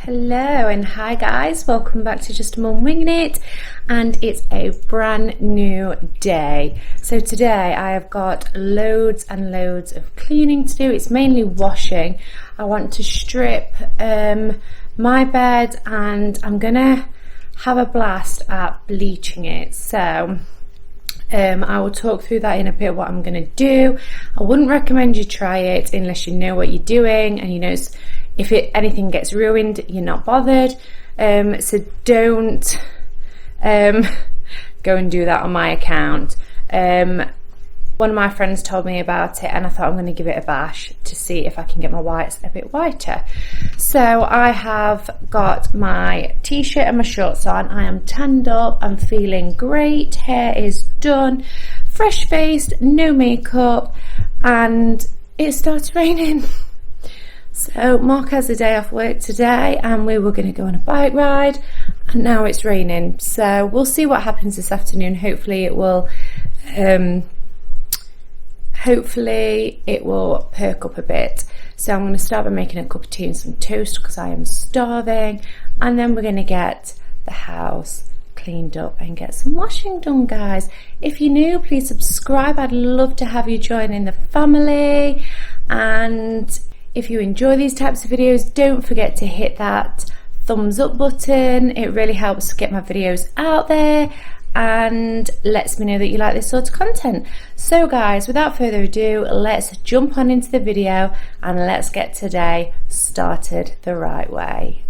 Hello and hi guys, welcome back to Just a Mum Winging It, and it's a brand new day. So today I have got loads and loads of cleaning to do. It's mainly washing. I want to strip my bed and I'm gonna have a blast at bleaching it. So I will talk through that in a bit, what I'm going to do. I wouldn't recommend you try it unless you know what you're doing and you know if anything gets ruined, you're not bothered. So don't go and do that on my account. One of my friends told me about it and I thought I'm going to give it a bash to see if I can get my whites a bit whiter. So I have got my t-shirt and my shorts on. I am tanned up, I'm feeling great, hair is done, fresh faced, no makeup, and it starts raining. So Mark has a day off work today and we were going to go on a bike ride and now it's raining. So we'll see what happens this afternoon. Hopefully it will perk up a bit. So I'm going to start by making a cup of tea and some toast because I am starving, and then we're going to get the house cleaned up and get some washing done, guys. If you're new, please subscribe. I'd love to have you join in the family, and if you enjoy these types of videos, don't forget to hit that thumbs up button. It really helps get my videos out there and lets me know that you like this sort of content. So guys, without further ado, let's jump on into the video and let's get today started the right way.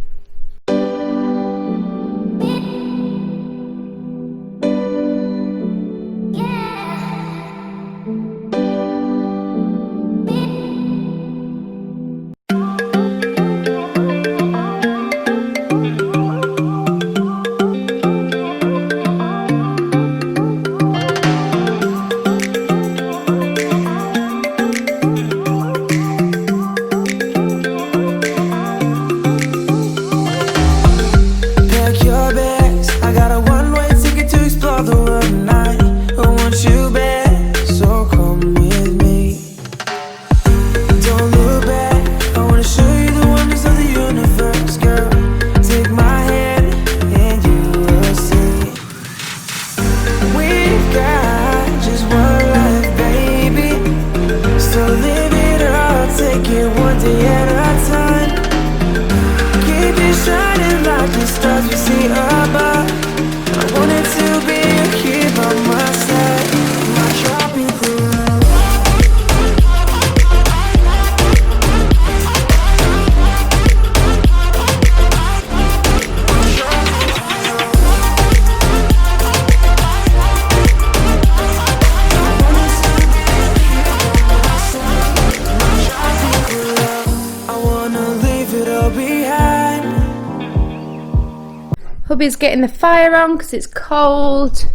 Hubby's getting the fire on because it's cold.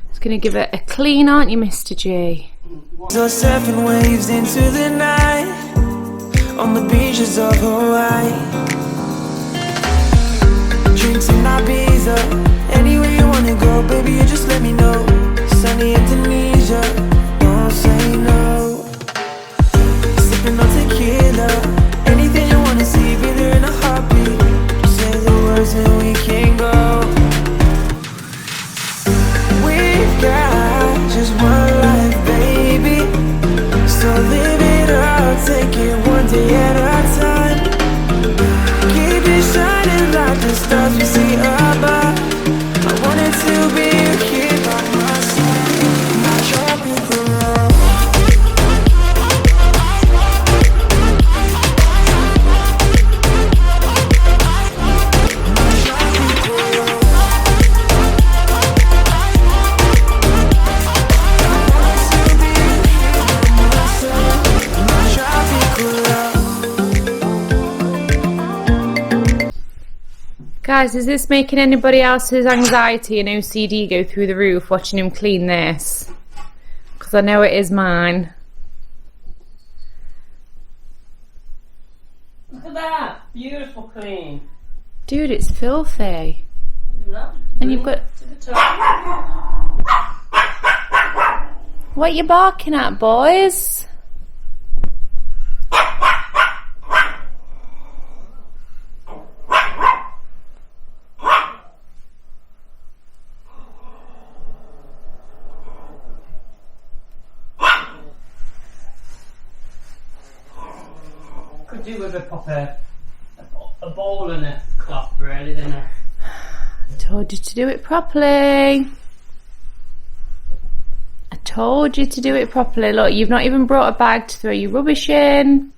It's going to give it a clean, aren't you, Mr. G? So surfing waves into the night on the beaches of Hawaii. Drinks in Ibiza, anywhere you wanna go, baby, you just let me know. Sunny Indonesia, don't say no. Sipping on tequila, anything you wanna see, be there in a heartbeat. Just say the words and we can go. We've got just one life, baby, so live it up, take it one day at a time. Keep it shining like the stars we see above. I wanted to be here by my side, my tropical love. Guys, is this making anybody else's anxiety and OCD go through the roof watching him clean this? Because I know it is mine. Look at that! Beautiful clean. Dude, it's filthy. No, And you've got... What you barking at, boys? could do with a proper a bowl and a cloth, really, than a. I told you to do it properly. I told you to do it properly. Look, you've not even brought a bag to throw your rubbish in.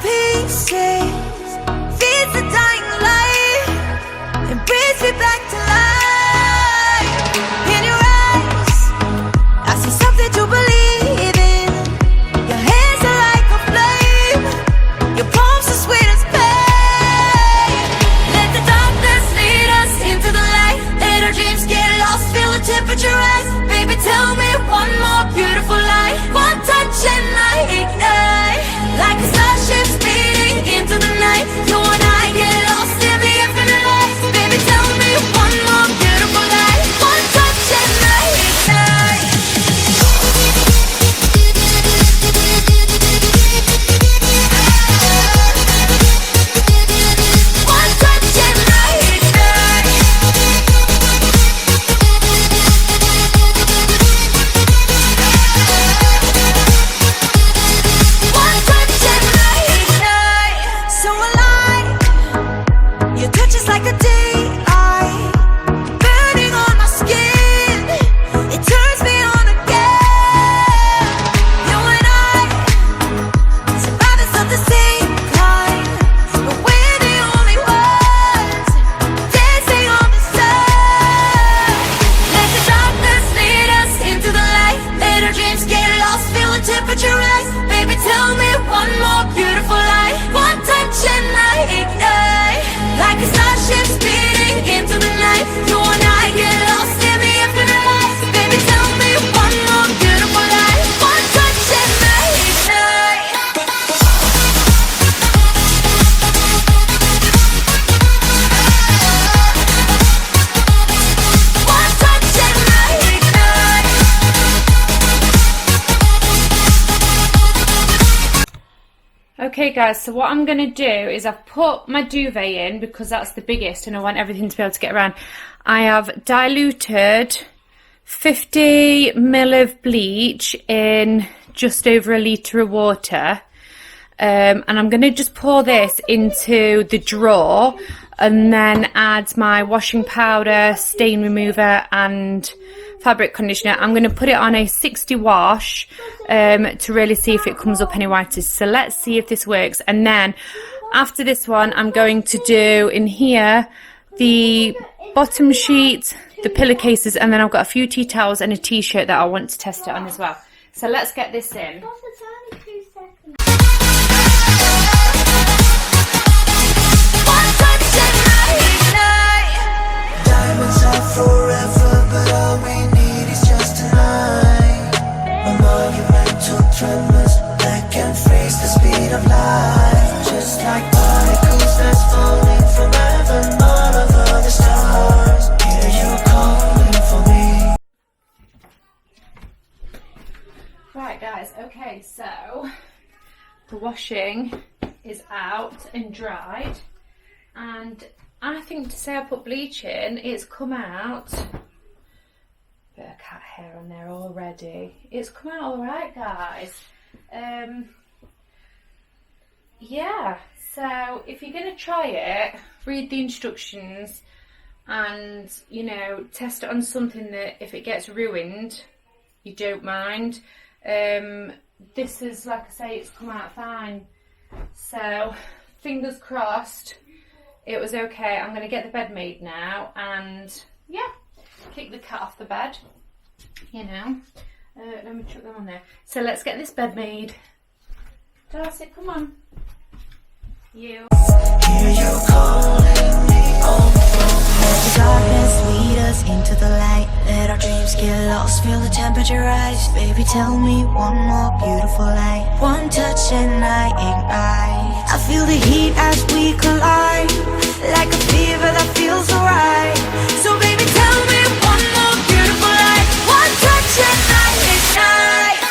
pieces, feeds the dying light, and brings me back to life. In your eyes, I see something to believe in. Your hands are like a flame, your palms are sweet as pain. Let the darkness lead us into the light. Let our dreams get lost, feel the temperature rise. Baby, tell me one more beautiful lie. One touch and I ignite, like a starship speeding into the night. You and I get lost in the infinite light. Baby, tell me one more beautiful lie. One touch and I ignite. One touch and I ignite. One touch and I ignite. So alive, your touch is like a daylight, burning on my skin. It turns me on again. You and I, survivors of the same kind, but we're the only ones dancing on the sun. Let the darkness lead us into the light. Let our dreams get lost, feel the temperature rise. Baby, tell me one more beautiful lie. One touch and I ignite, like a starship speeding into the night. You and I get lost in the infinite light. Baby, tell me one more beautiful lie. One touch and I ignite. One touch and I ignite. Okay guys, so what I'm going to do is I've put my duvet in because that's the biggest and I want everything to be able to get around. I have diluted 50 ml of bleach in just over a litre of water. And I'm going to just pour this into the drawer and then add my washing powder, stain remover and fabric conditioner. I'm going to put it on a 60 wash to really see if it comes up any whiter. So let's see if this works. And then after this one, I'm going to do in here the bottom sheet, the pillowcases, and then I've got a few tea towels and a t-shirt that I want to test it on as well. So let's get this in. One touch and I ignite. Diamonds are forever, but all we need is just tonight. A monumental tremors that can freeze the speed of light. Just like particles that's falling from heaven, all over the stars. Hear you calling for me. Right guys, okay, so the washing is out and dried, and I think to say I put bleach in, it's come out, bit of cat hair on there already, it's come out alright guys. Yeah, so if you're going to try it, read the instructions and, you know, test it on something that if it gets ruined, you don't mind. This is, like I say, it's come out fine. So, fingers crossed, it was okay. I'm going to get the bed made now and, yeah, kick the cat off the bed, you know. Let me chuck them on there. So, let's get this bed made. Darcy, come on. You. Hear you calling me home from home. Let the darkness lead us into the light. Let our dreams get lost, feel the temperature rise. Baby, tell me one more beautiful lie. One touch and I ignite. I feel the heat as we collide, like a fever that feels alright. So baby, tell me one more beautiful lie. One touch and I ignite.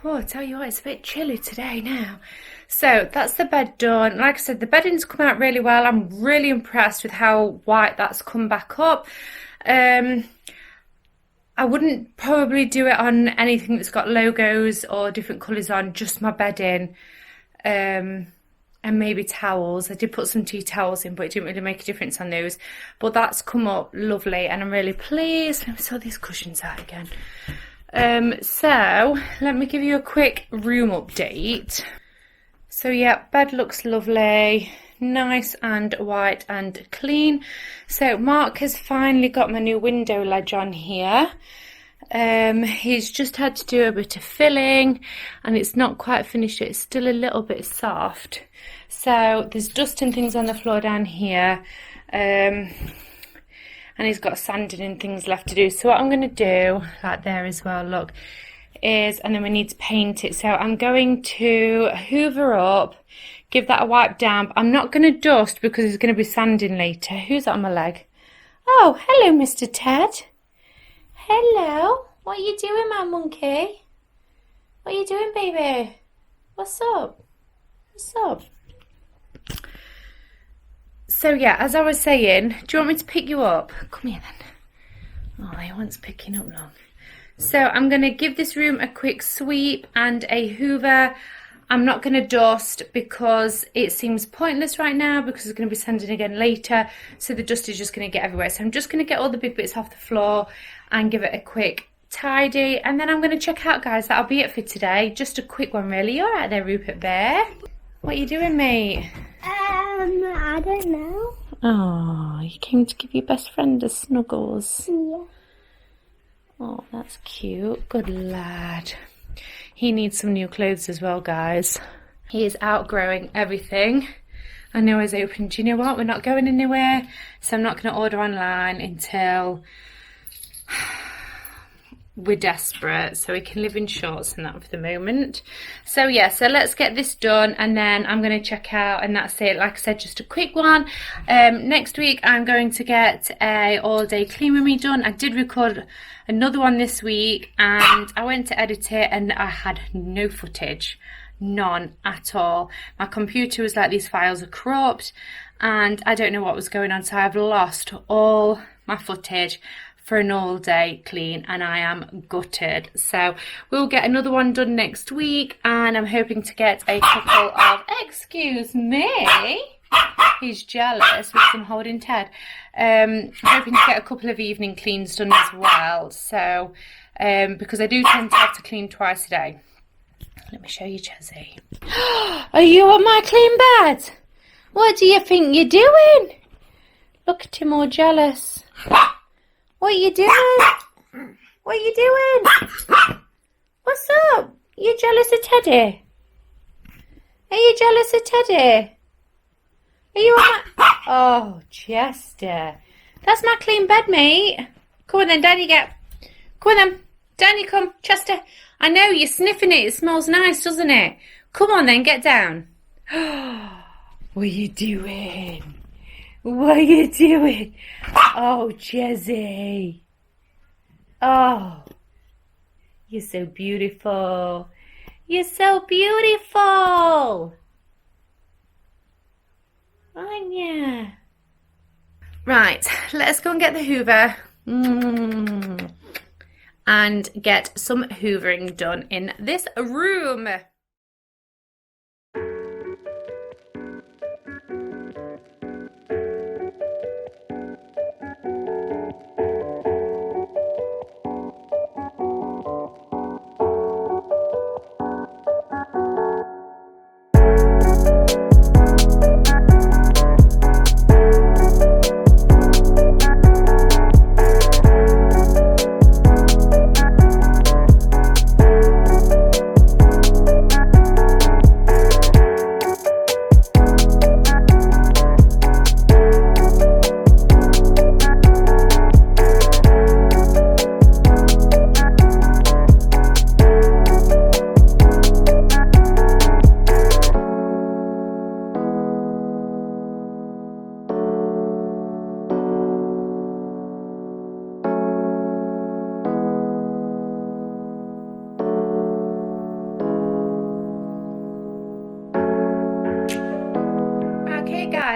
Oh, I tell you what, it's a bit chilly today now. So that's the bed done. Like I said, the bedding's come out really well. I'm really impressed with how white that's come back up. I wouldn't probably do it on anything that's got logos or different colours on, just my bedding. And maybe towels. I did put some tea towels in, but it didn't really make a difference on those. But that's come up lovely and I'm really pleased. Let me sort these cushions out again. So let me give you a quick room update. So yeah, bed looks lovely, nice and white and clean. So Mark has finally got my new window ledge on here. He's just had to do a bit of filling and it's not quite finished yet. It's still a little bit soft. So there's dust and things on the floor down here. And he's got sanding and things left to do. So what I'm going to do, like there as well, look, is, and then we need to paint it. So I'm going to hoover up, give that a wipe down. I'm not going to dust because there's going to be sanding later. Who's that on my leg? Oh, hello, Mr. Ted. Hello. What are you doing, my monkey? What are you doing, baby? What's up? What's up? So yeah, as I was saying, do you want me to pick you up? Come here then. Oh, he wants picking up long. So I'm going to give this room a quick sweep and a hoover. I'm not going to dust because it seems pointless right now because it's going to be sanding again later. So the dust is just going to get everywhere. So I'm just going to get all the big bits off the floor and give it a quick tidy. And then I'm going to check out, guys. That'll be it for today. Just a quick one, really. You're right there, Rupert Bear. What are you doing, mate? I don't know. Oh, you came to give your best friend a snuggles. Yeah. Oh, that's cute. Good lad. He needs some new clothes as well, guys. He is outgrowing everything. I know he's open. Do you know what? We're not going anywhere. So I'm not going to order online until we're desperate, so we can live in shorts and that for the moment. So yeah, so let's get this done and then I'm going to check out and that's it. Like I said, just a quick one. Next week I'm going to get a all-day clean with me done. I did record another one this week and I went to edit it and I had no footage, none at all. My computer was like, these files are corrupt and I don't know what was going on, so I've lost all my footage for an all day clean and I am gutted. So we'll get another one done next week and I'm hoping to get a couple of, excuse me, he's jealous with some holding Ted. Hoping to get a couple of evening cleans done as well. So because I do tend to have to clean twice a day. Let me show you Chezzy. Are you on my clean bed? What do you think you're doing? Look at him all jealous. What are you doing? What are you doing? What's up? Are you jealous of Teddy? Are you jealous of Teddy? Are you on my... Oh, Chester. That's my clean bed, mate. Come on then, down you get. Come on then. Down you come, Chester. I know, you're sniffing it. It smells nice, doesn't it? Come on then, get down. What are you doing? What are you doing? Oh, Chezzy. Oh, you're so beautiful. You're so beautiful. Aren't you? Right, let's go and get the hoover. And get some hoovering done in this room.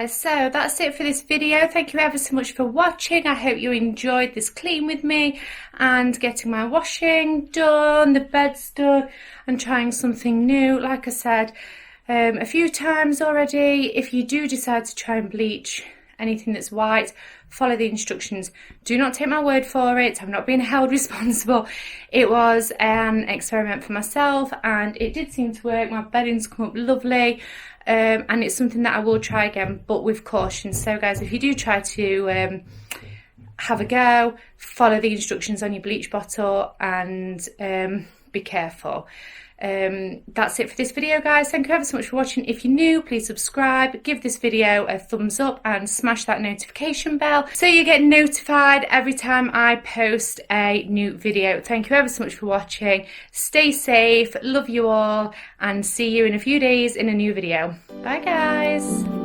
guys, so that's it for this video. Thank you ever so much for watching. I hope you enjoyed this clean with me and getting my washing done, the bed's done, and trying something new. Like I said a few times already, if you do decide to try and bleach anything that's white, follow the instructions. Do not take my word for it. I'm not being held responsible. It was an experiment for myself and it did seem to work. My bedding's come up lovely, and it's something that I will try again, but with caution. So guys, if you do try to have a go, follow the instructions on your bleach bottle and be careful. That's it for this video, guys. Thank you ever so much for watching. If you're new, please subscribe, give this video a thumbs up and smash that notification bell so you get notified every time I post a new video. Thank you ever so much for watching. Stay safe, love you all, and see you in a few days in a new video. Bye guys.